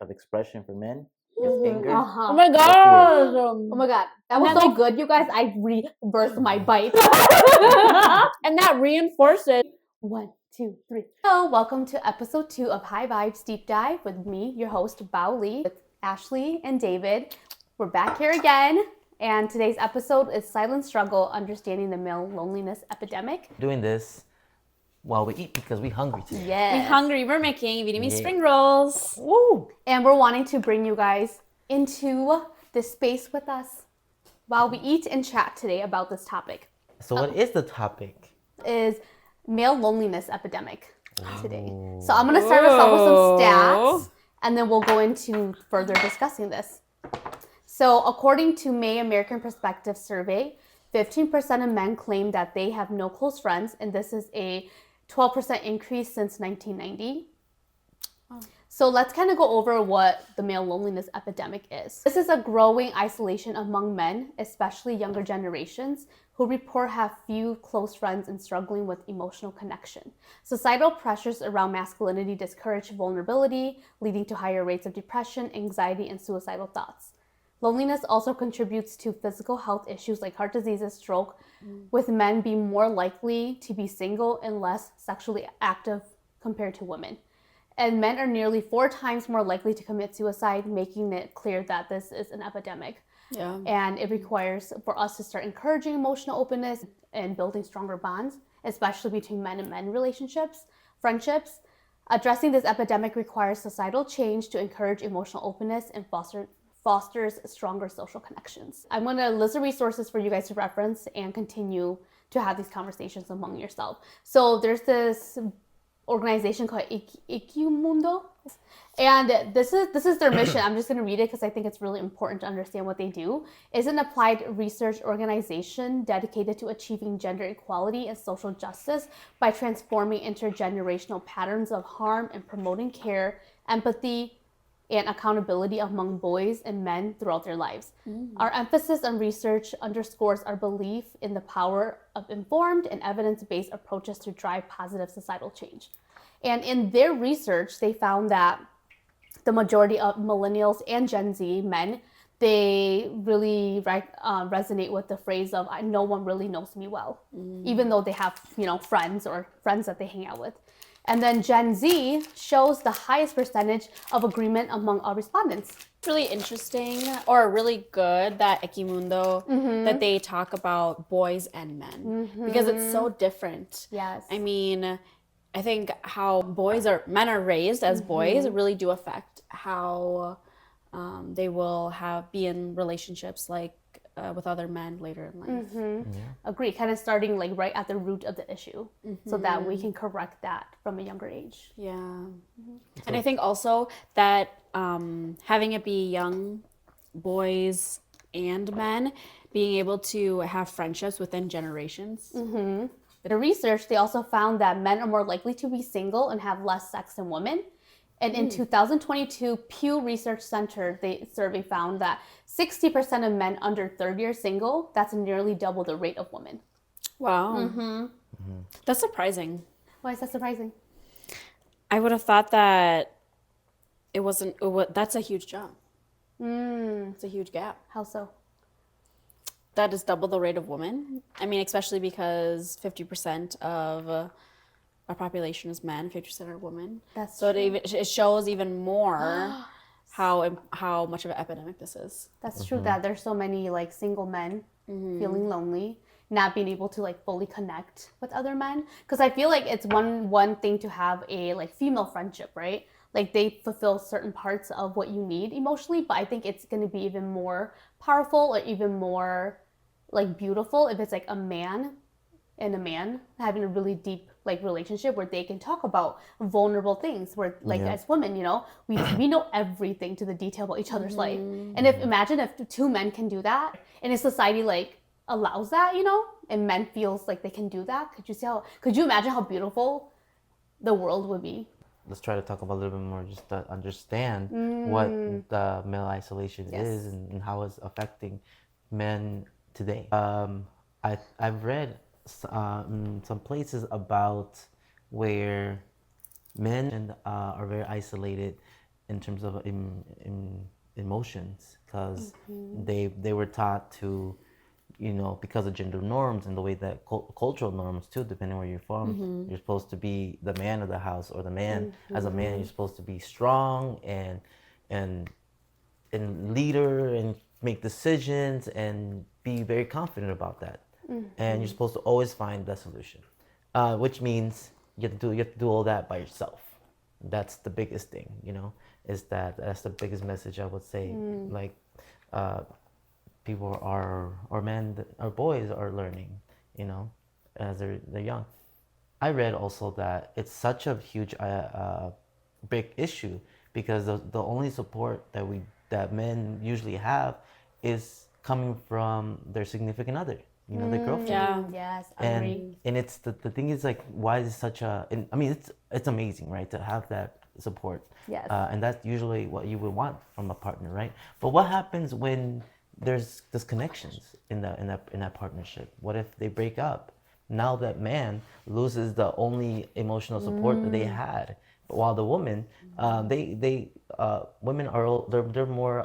of expression for men is anger. Oh my gosh! Oh my god, that was And so like- good, you guys. I reversed my bite. And that reinforces. 1, 2, 3. Hello, welcome to episode 2 of High Vibes Deep Dive with me, your host, Bao Lee, with Ashley and David. We're back here again, and today's episode is Silent Struggle, Understanding the Male Loneliness Epidemic. Doing this while we eat because we're hungry today. Yes. We're hungry. We're making Vietnamese Yeah. spring rolls. Woo! And we're wanting to bring you guys into this space with us while we eat and chat today about this topic. So what is the topic? Is male loneliness epidemic today. So I'm going to start us off with some stats, and then we'll go into further discussing this. So according to May American Perspective survey, 15% of men claim that they have no close friends, and this is a 12% increase since 1990. So let's kind of go over what the male loneliness epidemic is. This is a growing isolation among men, especially younger generations, who report have few close friends and struggling with emotional connection. Societal pressures around masculinity discourage vulnerability, leading to higher rates of depression, anxiety, and suicidal thoughts. Loneliness also contributes to physical health issues like heart diseases, stroke, with men being more likely to be single and less sexually active compared to women. And men are nearly 4 times more likely to commit suicide, making it clear that this is an epidemic. Yeah. And it requires for us to start encouraging emotional openness and building stronger bonds, especially between men and men relationships, friendships. Addressing this epidemic requires societal change to encourage emotional openness and fosters stronger social connections. I'm going to list the resources for you guys to reference and continue to have these conversations among yourself. So there's this organization called Ecumundo, and this is their mission. I'm just going to read it because I think it's really important to understand what they do. It's an applied research organization dedicated to achieving gender equality and social justice by transforming intergenerational patterns of harm and promoting care, empathy, and accountability among boys and men throughout their lives. Our emphasis on research underscores our belief in the power of informed and evidence-based approaches to drive positive societal change. And in their research, they found that the majority of millennials and Gen Z men, they really resonate with the phrase of no one really knows me well, even though they have friends that they hang out with. And then Gen Z shows the highest percentage of agreement among all respondents. It's really interesting or really good that Equimundo, that they talk about boys and men because it's so different. Yes. I mean, I think how men are raised as boys really do affect how they will be in relationships like with other men later in life. Agree. Kind of starting like right at the root of the issue, so that we can correct that from a younger age. Yeah. And I think also that having it be young boys and men, being able to have friendships within generations. The research, they also found that men are more likely to be single and have less sex than women. And in 2022, Pew Research Center, survey found that 60% of men under 30 are single. That's nearly double the rate of women. Wow. That's surprising. Why is that surprising? I would have thought that that's a huge jump. It's a huge gap. How so? That is double the rate of women. I mean, especially because 50% of our population is men, 50% are women. That's so true. it shows even more how much of an epidemic this is. That's true, that there's so many like single men feeling lonely, not being able to like fully connect with other men. Because I feel like it's one thing to have a like female friendship, right? Like they fulfill certain parts of what you need emotionally, but I think it's going to be even more powerful or even more like beautiful if it's like a man and a man having a really deep like relationship where they can talk about vulnerable things where like as women, we know everything to the detail about each other's life. And imagine if 2 men can do that and if society like allows that, and men feels like they can do that, could you imagine how beautiful the world would be? Let's try to talk about a little bit more, just to understand what the male isolation is and how it's affecting men today. I've read some places about where men are very isolated in terms of emotions, because they were taught to, because of gender norms and the way that cultural norms too, depending where you're from, you're supposed to be the man of the house, or the man as a man, you're supposed to be strong and and leader and make decisions and be very confident about that. And you're supposed to always find the solution, which means you have to do all that by yourself. That's the biggest thing, is that's the biggest message I would say. Like, people are, or men, or boys are learning, as they're young. I read also that it's such a huge, big issue, because the only support that men usually have is coming from their significant other, their girlfriend. Yeah. Yes, And agree. it's the thing is, like, why is it such a? And, I mean, it's amazing, right, to have that support. Yes. And that's usually what you would want from a partner, right? But what happens when there's disconnections in that partnership? What if they break up? Now that man loses the only emotional support that they had, but while the woman, women are, they're more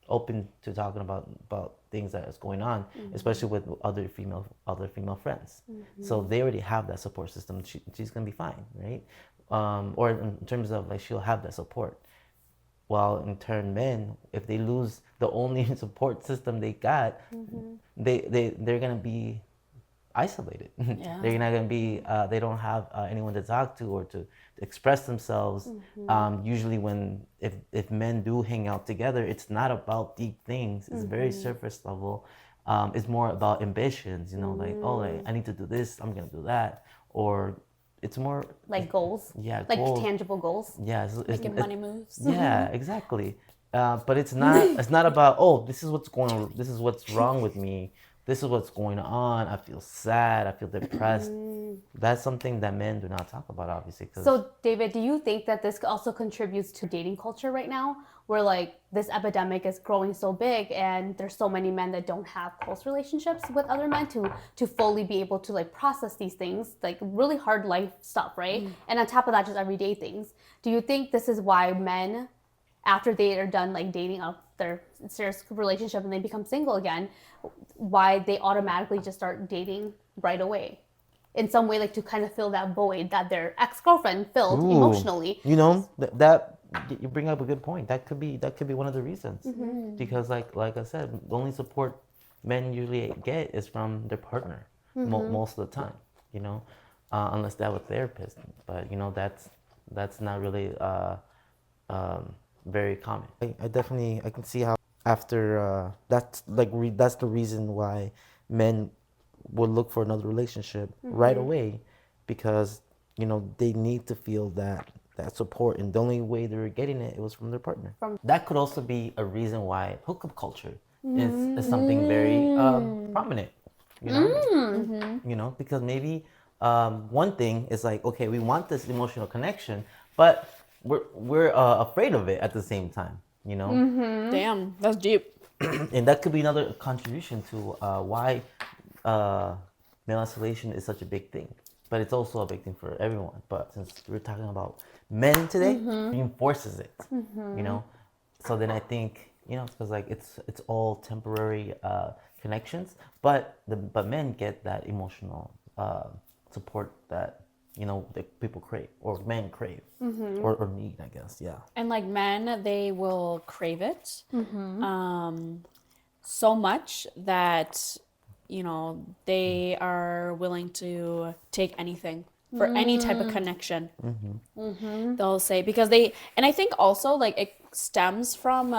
open to talking about things that is going on, especially with other female friends. So they already have that support system. She's gonna be fine, right? Or in terms of, like, she'll have that support. While in turn, men, if they lose the only support system they got, they're gonna be isolated. Yeah. They're not gonna be. They don't have anyone to talk to, or to express themselves. Usually, if men do hang out together, it's not about deep things. It's very surface level. It's more about ambitions. Like, oh, like, I need to do this. I'm gonna do that. Or it's more Like goals. Yeah, Like goals. tangible goals. Yeah, Making money moves. Yeah, exactly. But it's not. It's not about, oh, this is what's going on. This is what's wrong with me. This is what's going on. I feel sad. I feel depressed. That's something that men do not talk about, obviously. So, David, do you think that this also contributes to dating culture right now, where, like, this epidemic is growing so big, and there's so many men that don't have close relationships with other men to fully be able to, like, process these things, like really hard life stuff, right? And on top of that, just everyday things. Do you think this is why men, after they are done, like, dating up their serious relationship and they become single again, why they automatically just start dating right away? In some way, like, to kind of fill that void that their ex-girlfriend filled emotionally. That you bring up a good point. That could be one of the reasons. Because, like I said, the only support men usually get is from their partner, most of the time. Unless they're a therapist. But that's not really very common. I can see how, after that's the reason why men would look for another relationship right away, because they need to feel that support, and the only way they were getting it was from their partner. That could also be a reason why hookup culture is something very prominent. Because maybe one thing is, like, okay, we want this emotional connection, but we're afraid of it at the same time. Damn, that's deep. And that could be another contribution to why male isolation is such a big thing. But it's also a big thing for everyone. But since we're talking about men today, reinforces it. So then I think, because, like, it's all temporary connections, but men get that emotional support that that people crave, or men crave, or need, I guess. Yeah. And, like, men, they will crave it so much that they are willing to take anything for any type of connection. They'll say, because and I think also, like, it stems from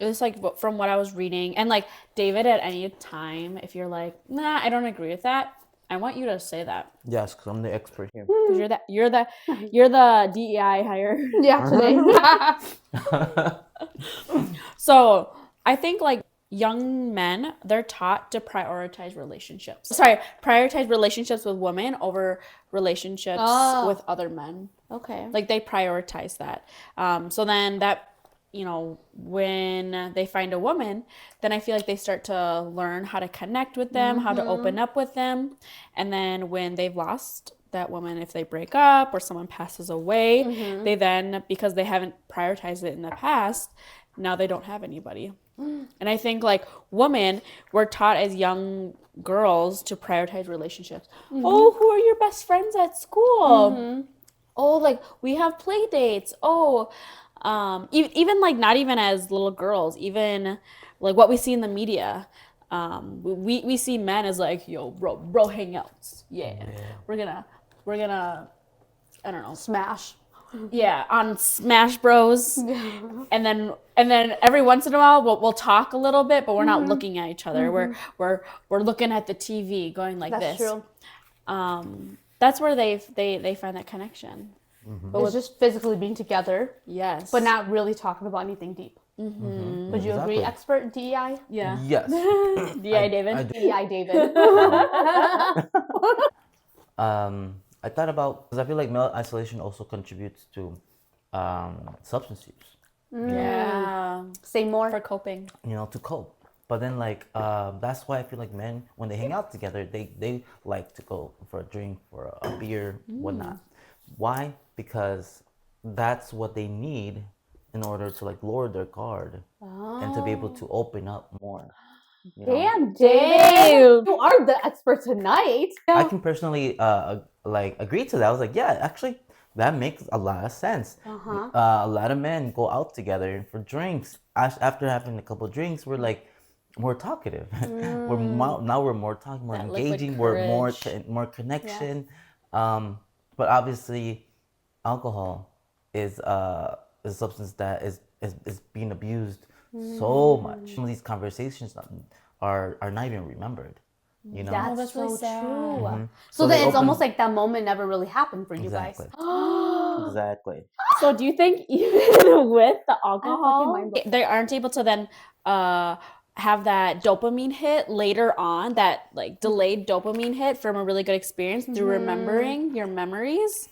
it's like from what I was reading, and, like, David, at any time, if you're like, nah, I don't agree with that, I want you to say that. Yes, because I'm the expert here. Because you're the DEI hire. Yeah, today. So I think, like, young men, they're taught to prioritize relationships with women over relationships with other men. Okay. Like, they prioritize that. So then that, when they find a woman, then I feel like they start to learn how to connect with them, how to open up with them. And then when they've lost that women, if they break up or someone passes away, they then, because they haven't prioritized it in the past, now they don't have anybody. And I think like women, we're taught as young girls to prioritize relationships. Oh, who are your best friends at school? Oh, like we have play dates. Oh, even like not even as little girls, even like what we see in the media. We see men as like, yo, bro hangouts. Yeah. We're gonna I don't know. Smash. Yeah, on Smash Bros. And then every once in a while we'll talk a little bit, but we're not looking at each other. We're looking at the TV, going like That's this. true. That's where they find that connection. But it's just physically being together, Yes. but not really talking about anything deep. Would you agree, expert DEI? Yeah. Yes. DI David. DEI David. I thought about, because I feel like male isolation also contributes to substance use, Yeah. Say more. For coping. to cope. But then that's why I feel like men, when they hang out together, they like to go for a drink, for a beer, whatnot. Why? Because that's what they need in order to like lower their guard and to be able to open up more. Damn, David. You are the expert tonight. I can personally agree to that. I was like, yeah, actually, that makes a lot of sense. A lot of men go out together for drinks. After having a couple of drinks, we're like more talkative. We're more talking, more That engaging. liquid We're courage. more connection. But obviously, alcohol is a substance that is being abused so much. Some of these conversations are not even remembered. That's, that's so really sad. true. So So then they it's open- almost like that moment never really happened for you Exactly. guys. Exactly. So do you think even with the alcohol, mind blown. they aren't able to then have that dopamine hit later on, that like delayed dopamine hit from a really good experience through remembering your memories,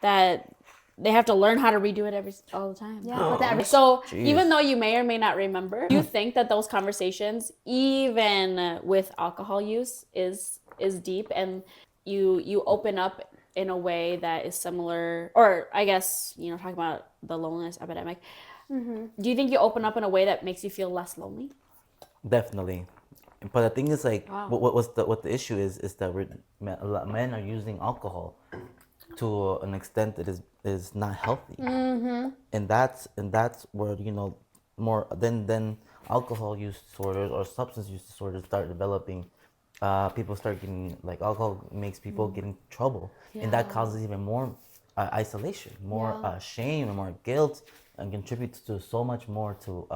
that they have to learn how to redo it all the time. Yeah, but that So Jeez. even though you may or may not remember, do you think that those conversations, even with alcohol use, is deep, and you open up in a way that is similar, or I guess, talking about the loneliness epidemic, do you think you open up in a way that makes you feel less lonely? Definitely. But the thing is, like, Wow. what the issue is that a lot of men are using alcohol to an extent that is not healthy, and that's where more then alcohol use disorders or substance use disorders start developing. People start getting, like, alcohol makes people get in trouble, and that causes even more isolation, more shame, and more guilt, and contributes to so much more to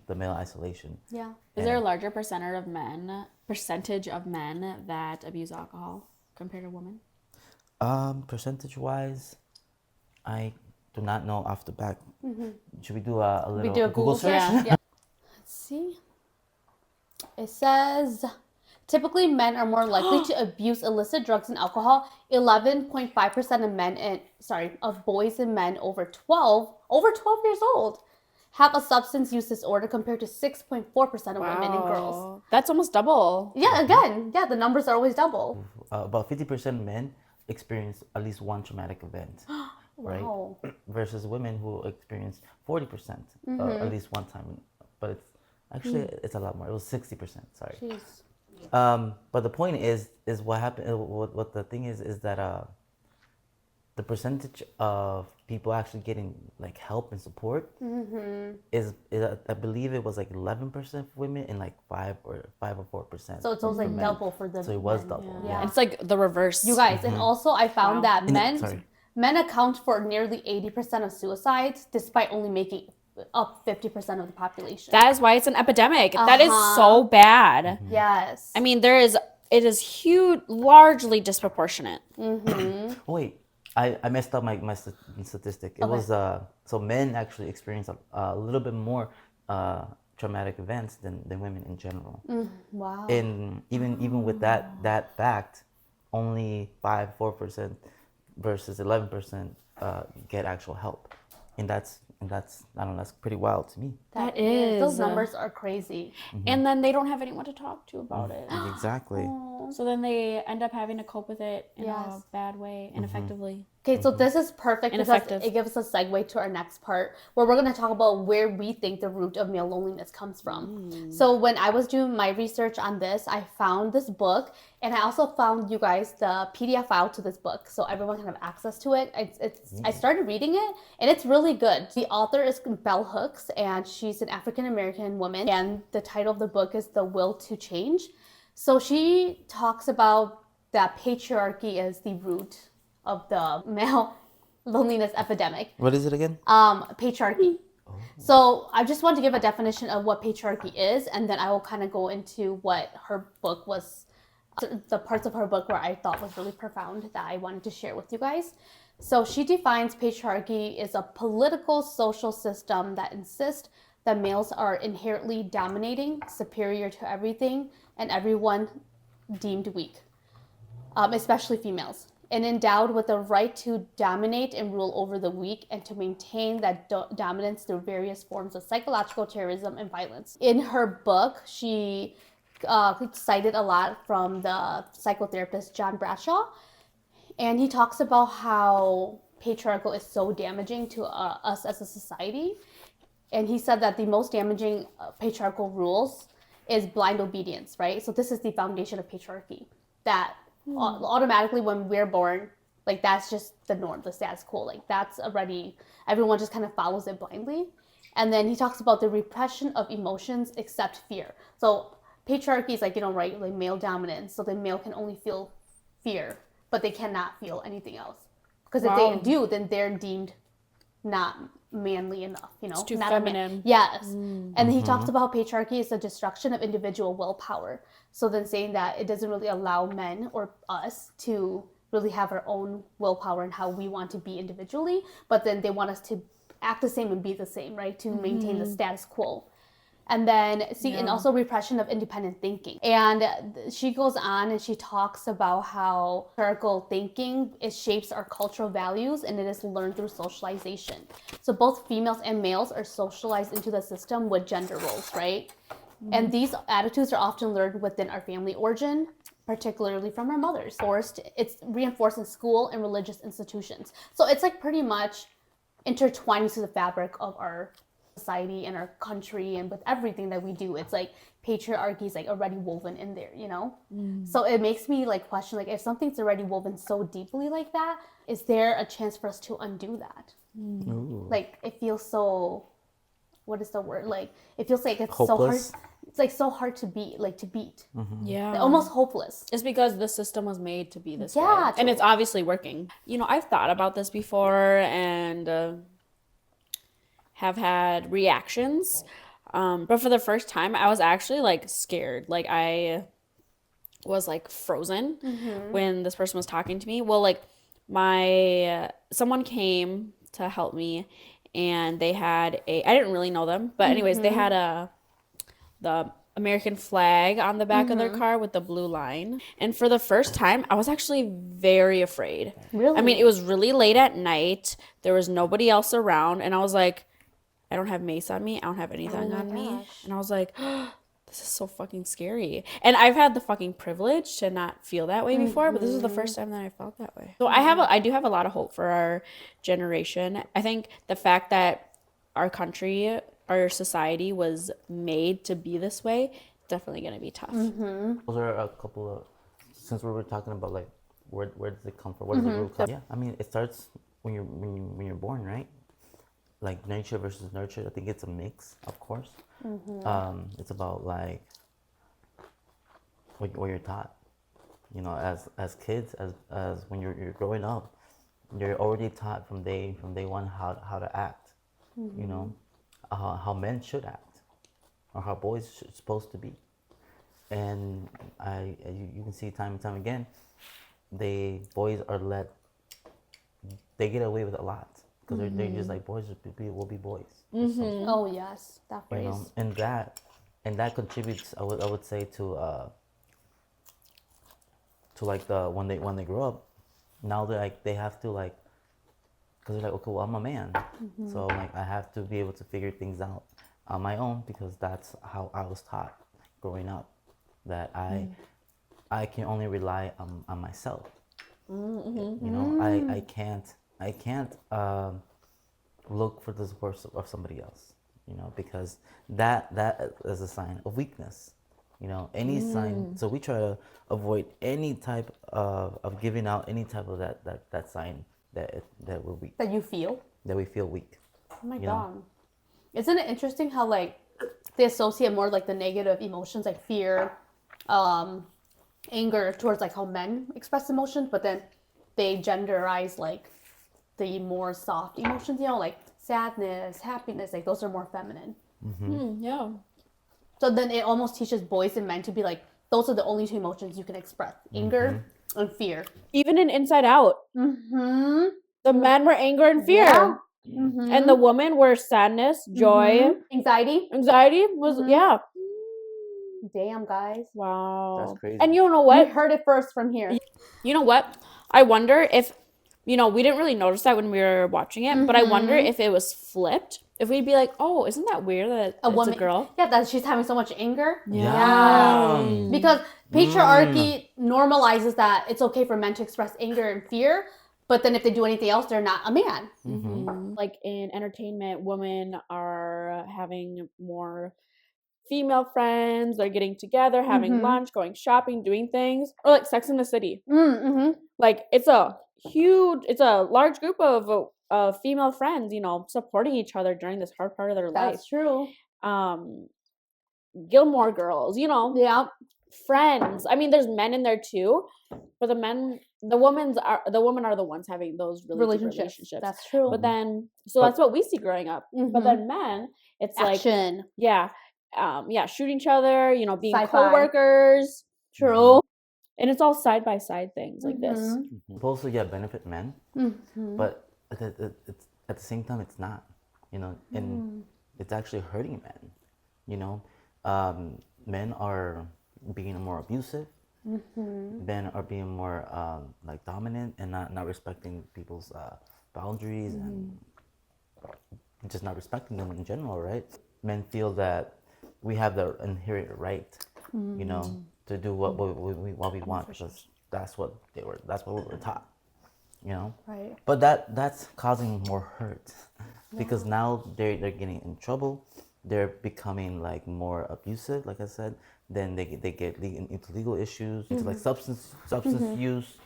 the male isolation. Yeah. Is there a larger percentage of men that abuse alcohol compared to women? Percentage wise, I do not know off the back. Should we do a little do a Google search? Yeah. Let's see. It says typically men are more likely to abuse illicit drugs and alcohol. 11.5% of of boys and men over 12 years old have a substance use disorder compared to 6.4% of women and girls. That's almost double. Yeah, again, the numbers are always double. About 50% of men experience at least one traumatic event, right? Wow. Versus women who experience 40% at least one time. But it's actually it's a lot more. It was 60%. Sorry. Jeez. But the point is what happened. What the thing is that the percentage of people actually getting like help and support is I believe it was like 11% for women and like 5 or 4%. So it's almost like double for the So it was men. double. Yeah. It's like the reverse. You guys, and also I found that sorry. men account for nearly 80% of suicides, despite only making up 50% of the population. That is why it's an epidemic. That is so bad. Yes. I mean, it is huge, largely disproportionate. Oh, wait, I messed up my statistic. It was so men actually experience a little bit more traumatic events than women in general. Wow. And even with that fact, only 4% versus 11% get actual help, and that's And that's, I don't know, that's pretty wild to me. That is. Those numbers are crazy. And then they don't have anyone to talk to about it. Exactly. So then they end up having to cope with it in a Yes. bad way, ineffectively. Okay, so this is perfect because Ineffective. it gives us a segue to our next part where we're going to talk about where we think the root of male loneliness comes from. So when I was doing my research on this, I found this book, and I also found, you guys, the PDF file to this book so everyone can have access to it. I started reading it, and it's really good. The author is Bell Hooks, and she's an African-American woman, and the title of the book is The Will to Change. So she talks about that patriarchy is the root of the male loneliness epidemic. What is it again? Patriarchy. So I just want to give a definition of what patriarchy is, and then I will kind of go into what her book was, the parts of her book where I thought was really profound that I wanted to share with you guys. So she defines patriarchy as a political social system that insists that males are inherently dominating, superior to everything and everyone, deemed weak, especially females, and endowed with the right to dominate and rule over the weak and to maintain that dominance through various forms of psychological terrorism and violence. In her book, she cited a lot from the psychotherapist John Bradshaw, and he talks about how patriarchal is so damaging to us as a society. And he said that the most damaging patriarchal rules is blind obedience, right? So this is the foundation of patriarchy, that automatically when we're born, like that's just the norm, the status quo. Like that's already, everyone just kind of follows it blindly. And then he talks about the repression of emotions except fear. So patriarchy is like, right, like male dominance. So the male can only feel fear, but they cannot feel anything else. Because if they do, then they're deemed not manly enough, It's too not feminine. Yes. And he talks about how patriarchy is the destruction of individual willpower. So then saying that it doesn't really allow men or us to really have our own willpower and how we want to be individually, but then they want us to act the same and be the same, right? To maintain the status quo. And then and also repression of independent thinking. And she goes on and she talks about how patriarchal thinking, it shapes our cultural values and it is learned through socialization. So both females and males are socialized into the system with gender roles, right? And these attitudes are often learned within our family origin, particularly from our mothers. It's reinforced in school and religious institutions. So it's like pretty much intertwined into the fabric of our society and our country, and with everything that we do, it's like patriarchy is like already woven in there, So it makes me like question, like if something's already woven so deeply like that, is there a chance for us to undo that? Like it feels so, what is the word, like it feels like it's hopeless. so hard, it's like so hard to beat. Yeah. Like, almost hopeless. It's because the system was made to be this way. Yeah, And it's obviously working. I've thought about this before and have had reactions. But for the first time, I was actually like scared. Like I was like frozen when this person was talking to me. Well, like someone came to help me and they had I didn't really know them, but anyways, they had the American flag on the back of their car with the blue line. And for the first time, I was actually very afraid. Really? I mean, it was really late at night. There was nobody else around. And I was like, I don't have mace on me. I don't have anything on me. And I was like, this is so fucking scary. And I've had the fucking privilege to not feel that way before, but this is the first time that I felt that way. So I do have a lot of hope for our generation. I think the fact that our country, our society was made to be this way, definitely going to be tough. Those are a couple of, since we were talking about like where does it come from? Where does the root come? Yeah, I mean it starts when you're born, right? Like nature versus nurture. I think it's a mix, of course. It's about like what you're taught. As kids, as when you're growing up, you're already taught from day one how to act. How men should act, or how boys are supposed to be. And you can see time and time again, boys are they get away with a lot because they're just like boys will be boys. Oh yes, that phrase. And that contributes. I would say to like when they grow up, now they have to like, because they're like, okay, well, I'm a man, so like I have to be able to figure things out on my own, because that's how I was taught growing up, that I can only rely on myself. You know, I can't look for the support of somebody else. You know, because that is a sign of weakness. You know, any sign. So we try to avoid any type of giving out any type of that sign that we're weak, That you feel? that we feel weak. Oh my You know? God. Isn't it interesting how like they associate more like the negative emotions like fear, anger towards like how men express emotions, but then they genderize like the more soft emotions, you know, like sadness, happiness, like those are more feminine. Yeah. So then it almost teaches boys and men to be like, those are the only two emotions you can express, anger and fear. Even in Inside Out, the men were anger and fear. Yeah. And the women were sadness, joy, Anxiety. anxiety was, yeah. Damn, guys. Wow. That's crazy. And you know You what? heard it first from here. You know what? I wonder if, we didn't really notice that when we were watching it, but I wonder if it was flipped. If we'd be like, oh, isn't that weird that it's a girl? Yeah, that she's having so much anger. Yeah. Because patriarchy normalizes that it's okay for men to express anger and fear, but then if they do anything else, they're not a man. Like in entertainment, women are having more female friends. They're getting together, having lunch, going shopping, doing things. Or like Sex in the City. Like it's a large group of female friends, supporting each other during this hard part of their life. That's true. Gilmore Girls, Yeah. Friends. I mean, there's men in there too, but the women are the ones having those really deep relationships. That's true. But then, that's what we see growing up. But then men, it's action. like, shooting each other, being Sci-fi. co-workers. True. And it's all side by side things like this. Supposed to benefit men, but it's at the same time it's not. And it's actually hurting men. Men are being more abusive. Men are being more like dominant and not respecting people's boundaries and just not respecting them in general, right? Men feel that we have the inherent right, to do what we want, because that's what we were taught, Right. But that's causing more hurt, because now they're getting in trouble. They're becoming like more abusive, like I said. Then they get into legal issues, into like substance use,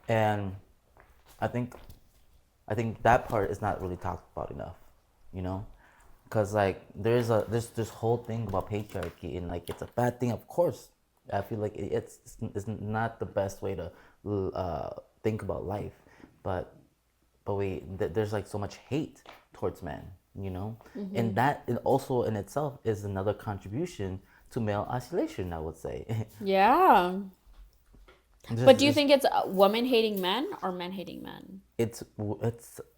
and I think that part is not really talked about enough, because like there's this whole thing about patriarchy, and like it's a bad thing. Of course, I feel like it's not the best way to think about life, but there's like so much hate towards men, and that also in itself is another contribution to male isolation, I would say. Yeah. But do you think it's women hating men or men hating men? It's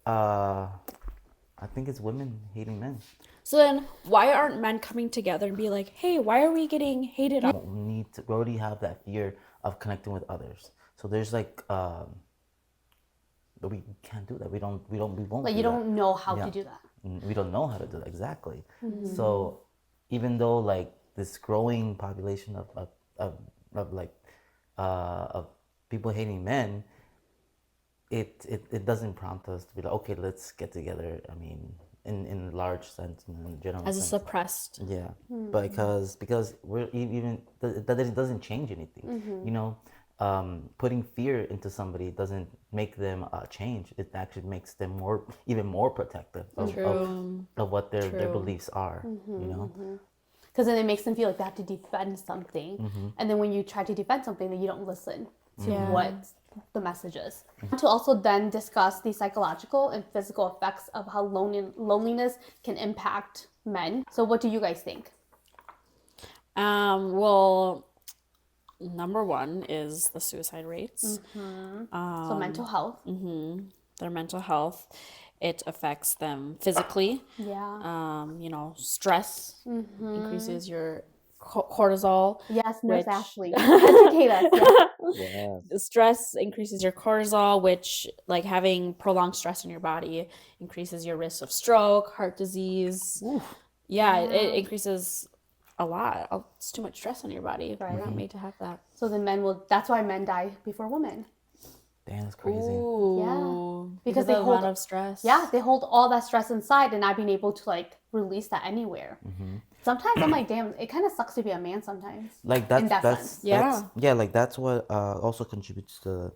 I think it's women hating men. So then why aren't men coming together and be like, hey, why are we getting hated on? We already have that fear of connecting with others. So there's like but we can't do that. We won't Like you don't know how to do that. We don't know how to do that, exactly. So even though like this growing population of people hating men, it doesn't prompt us to be like, okay, let's get together. I mean, in large sense, in general As a sense. suppressed. Yeah, because we're even that doesn't change anything. Putting fear into somebody doesn't make them change. It actually makes them even more protective of what their beliefs are. Because then it makes them feel like they have to defend something. And then when you try to defend something, then you don't listen to what the message is. To also then discuss the psychological and physical effects of how loneliness can impact men. So what do you guys think? Well, number one is the suicide rates. So mental health. Their mental health. It affects them physically. Yeah. Stress increases your cortisol. Yes, Nurse which- Ashley. Educate us. Yeah. Yes. Stress increases your cortisol, which, like, having prolonged stress in your body increases your risk of stroke, heart disease. Yeah, it increases a lot. It's too much stress on your body. Right. We're not made to have that. So that's why men die before women. Damn, that's crazy. Ooh, Because they they hold hold- of stress. Yeah, they hold all that stress inside and not being able to like release that anywhere. Sometimes I'm like, damn, it kind of sucks to be a man sometimes. Like In that that's sense. Yeah. like that's what also contributes to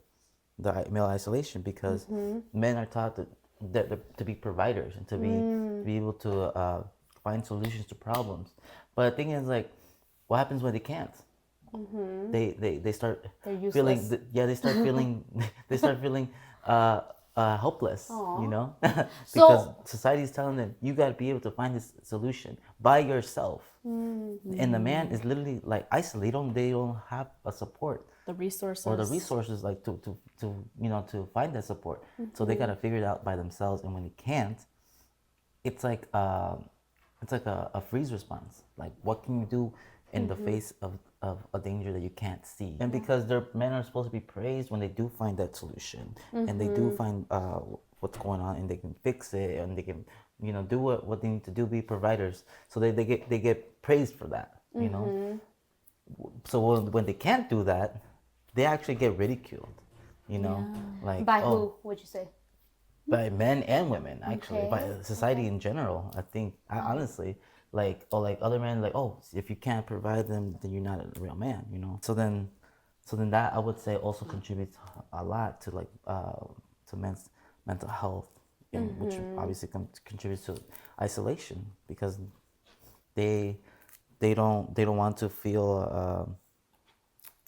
the male isolation, because men are taught to be providers and to be able to find solutions to problems. But the thing is, like, what happens when they can't? They start They're feeling useless. they start feeling hopeless, you know, So- because society is telling them you got to be able to find this solution by yourself, and the man is literally like isolated. They don't have a support The resources. or the resources like to you know, to find that support. So they gotta figure it out by themselves, and when they can't, it's like a freeze response. Like, what can you do in the face of a danger that you can't see? And because men are supposed to be praised when they do find that solution, and they do find what's going on, and they can fix it, and they can, you know, do what they need to do, be providers. So they get praised for that, you know. So when they can't do that, they actually get ridiculed, you know. Like, By oh, who would you say? by men and women, actually. Okay. By society in general, I think. Honestly, like, or like other men, like, oh, if you can't provide them, then you're not a real man, you know. So then that, I would say, also contributes a lot to, like, to men's mental health, and which obviously contributes to isolation, because they don't want to feel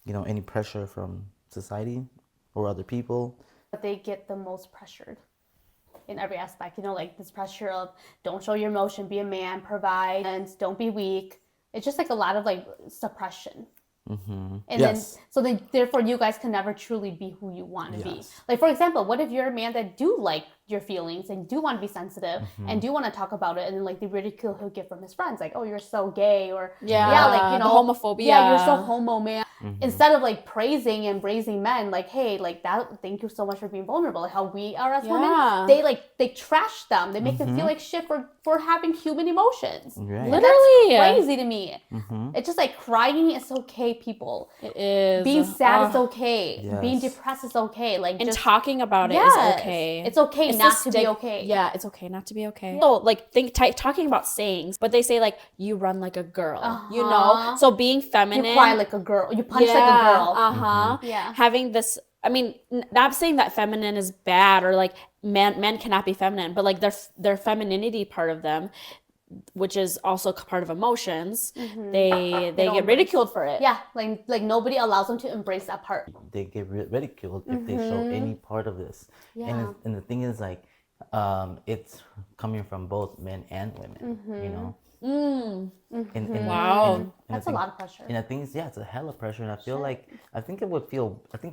you know, any pressure from society or other people. But they get the most pressured in every aspect. You know, like this pressure of don't show your emotion, be a man, provide, and don't be weak. It's just like a lot of like suppression. And Yes. then therefore you guys can never truly be who you want to be. Yes. Like, for example, what if you're a man that do like your feelings and do want to be sensitive and do want to talk about it, and then like the ridicule he'll get from his friends, like, oh, you're so gay, or like, you the know, homophobia. yeah, you're so homo, man. Instead of like praising and praising men, like, hey, like that, thank you so much for being vulnerable. Like how we are as Yeah. women, they trash them. They make them feel like shit for having human emotions. Right. Literally. That's crazy to me. It's just like crying is okay, people. It is. Being sad is okay. Yes. Being depressed is okay. Like, And just talking about it is Yes. okay. It's okay It's not the to be okay. Yeah, it's okay not to be okay. So, like, talking about sayings, but they say, like, you run like a girl, you know? So being feminine. You cry like a girl. You punch like a girl. Uh-huh. Yeah. Having this, I mean, not saying that feminine is bad, or like men cannot be feminine, but like their femininity part of them, which is also part of emotions, they don't get ridiculed for it. Yeah, like nobody allows them to embrace that part. They get ridiculed if they show any part of this. Yeah. And the thing is, like, it's coming from both men and women, you know. Wow. And That's the a thing- lot of pressure. And I think it's a hell of pressure, and I feel like I think it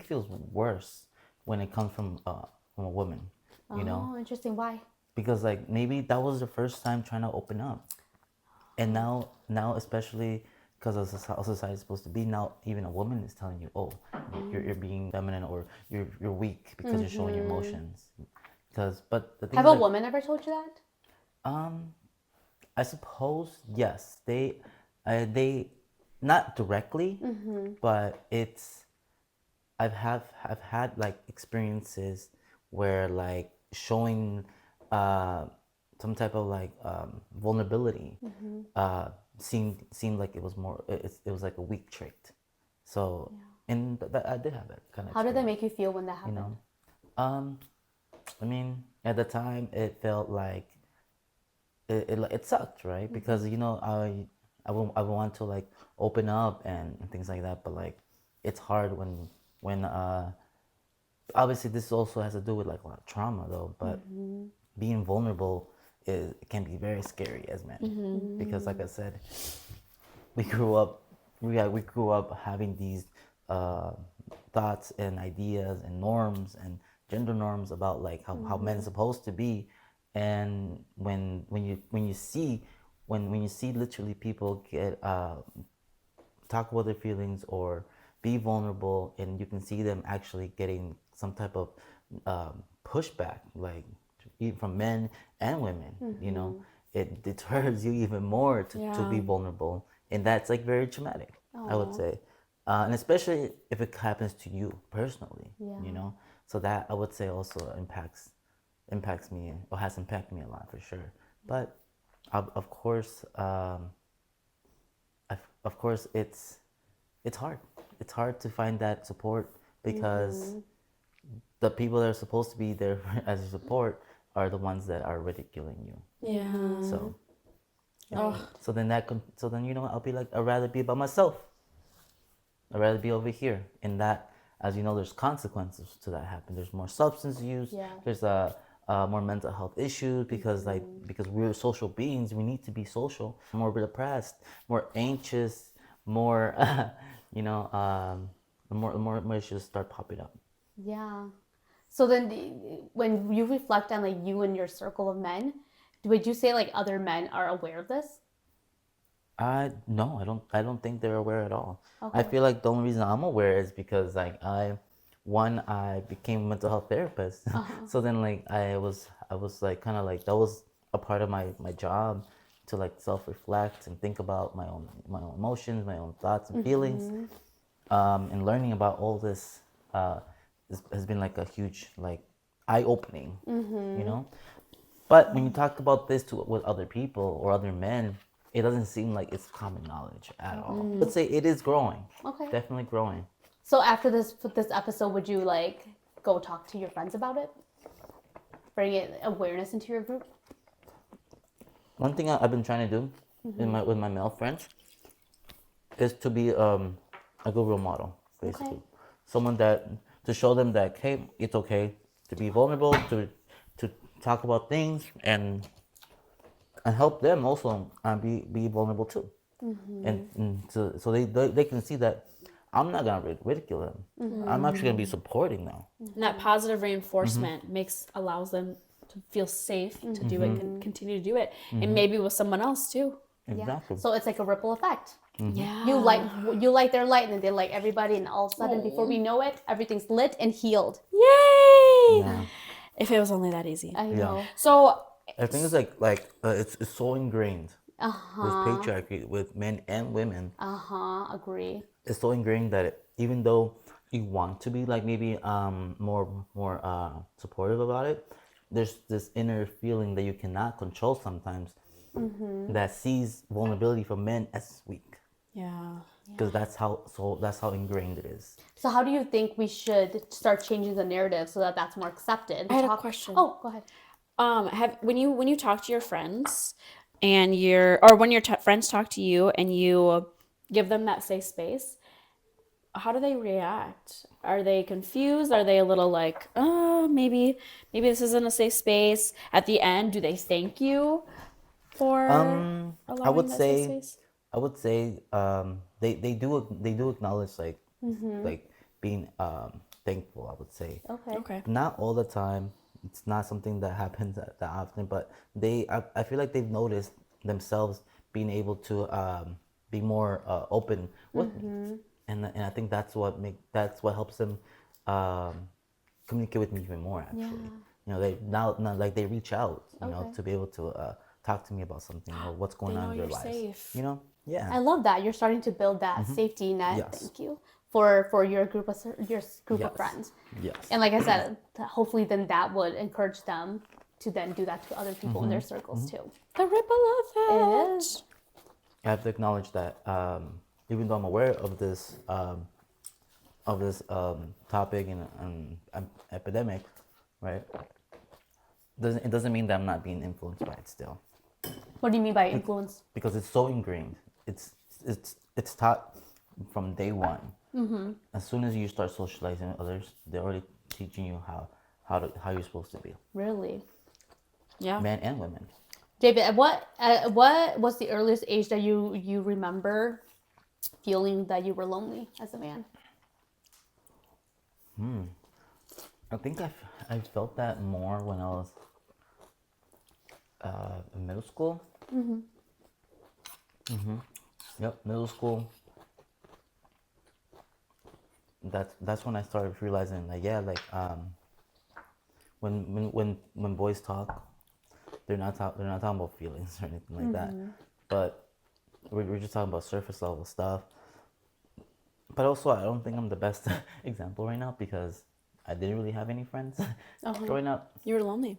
feels worse when it comes from a woman, you know, Oh, interesting. Why? because like maybe that was the first time trying to open up, and now especially because of how society is supposed to be, now even a woman is telling you, oh, you're being feminine, or you're weak because you're showing your emotions. But the thing Have is, a like, woman ever told you that? I suppose yes. They not directly, but I've had like experiences where like showing some type of like vulnerability seemed like it was more it was like a weak trait. So and I did have that kind of. How did that make you feel when that happened? You know, I mean, at the time it felt like it sucked, right? Because you know I would want to like open up and things like that, but like it's hard when obviously this also has to do with like a lot of trauma though, but being vulnerable can be very scary as men, because like I said, we grew up having these thoughts and ideas and norms and gender norms about like how men are supposed to be, and when you see literally people get talk about their feelings or be vulnerable, and you can see them actually getting some type of pushback, like even from men and women. You know, it deters you even more to be vulnerable, and that's like very traumatic. I would say, and especially if it happens to you personally. You know, so that I would say also impacts me, or has impacted me a lot for sure. But of course, of course, it's hard. It's hard to find that support because the people that are supposed to be there as a support are the ones that are ridiculing you. Yeah. So, Right. so then I'll be like, I'd rather be by myself. I'd rather be over here. And that, as you know, there's consequences to that happen. There's more substance use. Yeah. There's more mental health issues because because we're social beings, we need to be social. More depressed, more anxious, more more issues start popping up. Yeah. So then, when you reflect on like you and your circle of men, would you say like other men are aware of this? No, I don't think they're aware at all. I Okay. feel like the only reason I'm aware is because like I became a mental health therapist. So then like I was like kind of like that was a part of my job to like self-reflect and think about my own emotions, my own thoughts and feelings. And learning about all this has been like a huge like eye-opening, you know. But when you talk about this with other people or other men, it doesn't seem like it's common knowledge at all. I would say it is growing. Okay. Definitely growing. So after this episode, would you like go talk to your friends about it? Bring it awareness into your group? One thing I've been trying to do with my male friends is to be a good role model, basically. Okay. Someone that to show them that hey, it's okay to be vulnerable, to talk about things and help them also be vulnerable too. And so they can see that I'm not gonna ridicule them. I'm actually gonna be supporting them. And that positive reinforcement allows them to feel safe to do it, continue to do it, and maybe with someone else too. Exactly. Yeah. So it's like a ripple effect. Yeah. You light their light, and then they light everybody, and all of a sudden, before we know it, everything's lit and healed. Yay! Yeah. If it was only that easy. I know. So I think it's it's so ingrained with patriarchy with men and women. Agree. It's so ingrained that even though you want to be like maybe more supportive about it, there's this inner feeling that you cannot control sometimes that sees vulnerability for men as weak yeah. because that's how ingrained it is. So how do you think we should start changing the narrative so that that's more accepted? I had a question. Oh, go ahead. When you talk to your friends and when your friends talk to you and you give them that safe space, how do they react? Are they confused? Are they a little like, oh, maybe this isn't a safe space? At the end, do they thank you for allowing that safe space? I would say they do acknowledge like being thankful. I would say Okay. Okay. not all the time. It's not something that happens that often, but I feel like they've noticed themselves being able to be more open with me, and I think that's what helps them communicate with me even more. Actually, they now like they reach out, Okay. to be able to talk to me about something or what's going on in their you're lives. safe. Yeah. I love that you're starting to build that safety net. Yes. Thank you for your group of Yes. of friends. Yes. And like I said, hopefully then that would encourage them to then do that to other people in their circles too. The ripple effect. It is. I have to acknowledge that even though I'm aware of this topic and epidemic, right? It doesn't mean that I'm not being influenced by it still, What do you mean by influence? because it's so ingrained. It's taught from day one. As soon as you start socializing with others, they're already teaching you how you're supposed to be, Really? Yeah. men and women. David, at what was the earliest age that you remember feeling that you were lonely as a man? I think I felt that more when I was in middle school. Yep, middle school. that's when I started realizing like yeah, like when boys talk, they're not talking about feelings or anything like that, but we're just talking about surface level stuff. But also, I don't think I'm the best example right now because I didn't really have any friends growing up. You were lonely.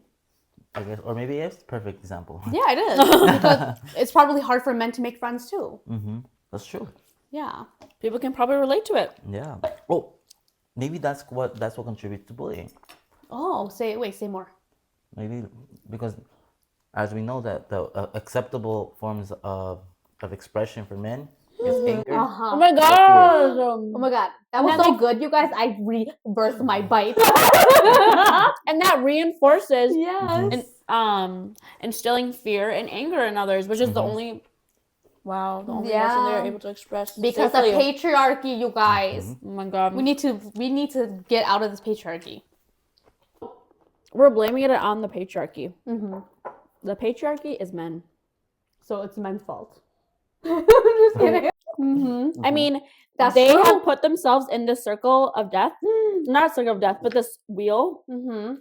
I guess, or maybe it's the perfect example. Yeah, it is. Because it's probably hard for men to make friends too. That's true. Yeah. People can probably relate to it. Yeah. Oh, maybe that's what contributes to bullying. Oh, say more. Maybe because, as we know, that the acceptable forms of expression for men is anger. Oh my god. Oh my god, that was so good, you guys. I reversed my bite. And that reinforces Yes. instilling fear and anger in others, which is the only emotion they're able to express. Because safely. of patriarchy, you guys. Oh my god. We need to get out of this patriarchy. We're blaming it on the patriarchy. The patriarchy is men. So it's men's fault. Just kidding. I mean, That's they true. have put themselves in this circle of death. Not circle of death, but this wheel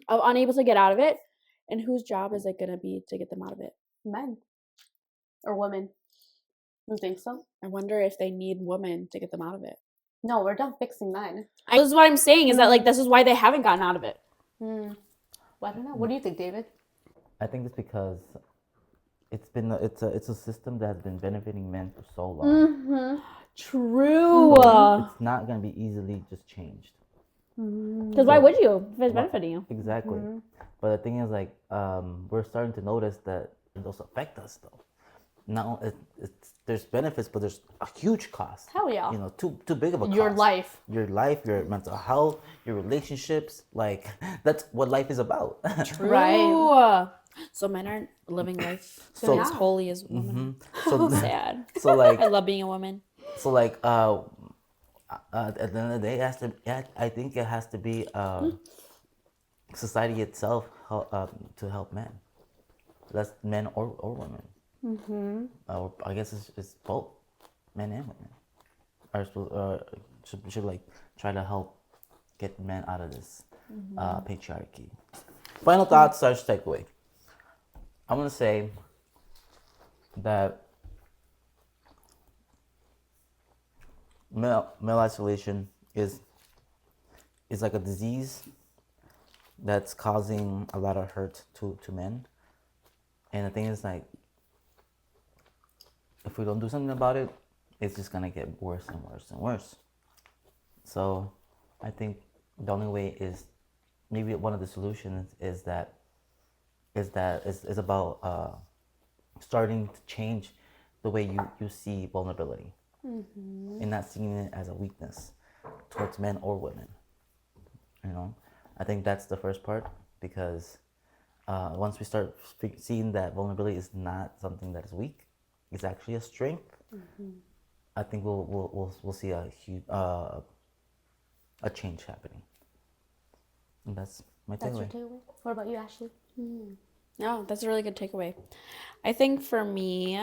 of unable to get out of it. And whose job is it going to be to get them out of it? Men. Or women. You think so? I wonder if they need women to get them out of it. No, we're done fixing men. This is what I'm saying, is that like this is why they haven't gotten out of it. Well, I don't know. What do you think, David? I think it's because it's a system that has been benefiting men for so long. True. It's not gonna be easily just changed. Because why would you if it's benefiting you? Exactly. But the thing is, like, we're starting to notice that it does affect us, though. Now, there's benefits, but there's a huge cost. Hell yeah. You know, too big of a cost. Your life, your mental health, your relationships. Like, that's what life is about. True. Right. So men aren't living life So- as holy as women. So, Sad. so like, I love being a woman. So like at the end of the day, I think it has to be society itself to help men. That's men or women. Or I guess it's both, men and women. Should like try to help get men out of this patriarchy. Final thoughts / takeaway. I'm gonna say that male isolation is like a disease that's causing a lot of hurt to men. And the thing is, like, if we don't do something about it, it's just gonna get worse and worse and worse. So I think the only way is, maybe one of the solutions is about starting to change the way you see vulnerability. And not seeing it as a weakness towards men or women. You know, I think that's the first part, because once we start seeing that vulnerability is not something that is weak, it's actually a strength. I think we'll see a huge a change happening. And that's my that's your takeaway. takeaway. What about you, Ashley? No, that's a really good takeaway. I think for me,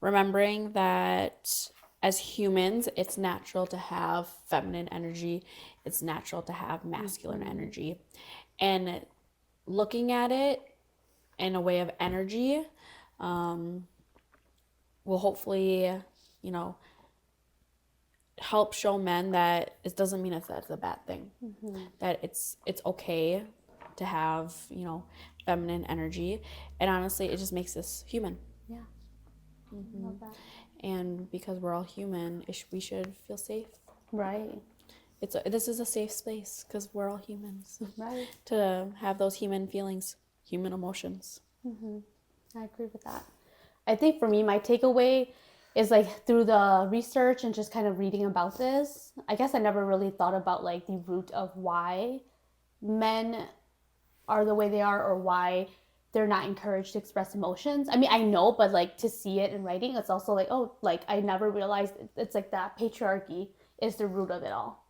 remembering that as humans, it's natural to have feminine energy. It's natural to have masculine energy. And looking at it in a way of energy will hopefully, help show men that it doesn't mean that's a bad thing. That it's okay to have, feminine energy. And honestly, it just makes us human. Yeah. Love that. And because we're all human, we should feel safe. Right. This is a safe space because we're all humans. Right. To have those human feelings, human emotions. I agree with that. I think for me, my takeaway is like through the research and just kind of reading about this, I guess I never really thought about like the root of why men are the way they are, or why they're not encouraged to express emotions. I mean, I know, but like to see it in writing, it's also like, oh, like I never realized it's like that patriarchy is the root of it all.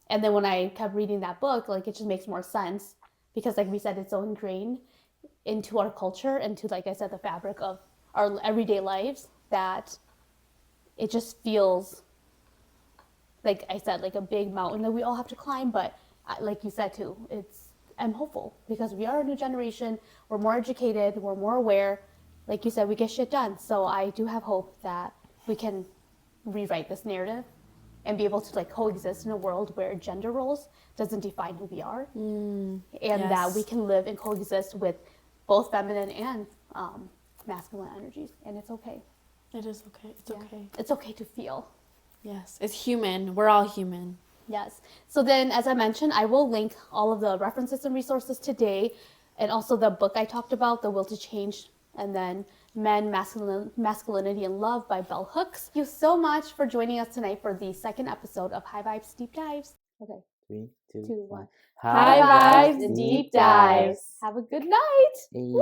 And then when I kept reading that book, like it just makes more sense, because like we said, it's so ingrained into our culture, into, like I said, the fabric of our everyday lives, that it just feels like I said, like a big mountain that we all have to climb. But like you said too, I'm hopeful because we are a new generation. We're more educated. We're more aware. Like you said, we get shit done. So I do have hope that we can rewrite this narrative and be able to like coexist in a world where gender roles doesn't define who we are, and that we can live and coexist with both feminine and masculine energies, and it's okay. It is okay. It's okay. It's okay to feel. Yes, it's human. We're all human. Yes. So then, as I mentioned, I will link all of the references and resources today, and also the book I talked about, The Will to Change, and then Men, Masculinity, and Love by Bell Hooks. Thank you so much for joining us tonight for the second episode of High Vibes Deep Dives. Okay. 3, 2, 2, 1. one. High Vibes and Deep Dives. Have a good night. Hey.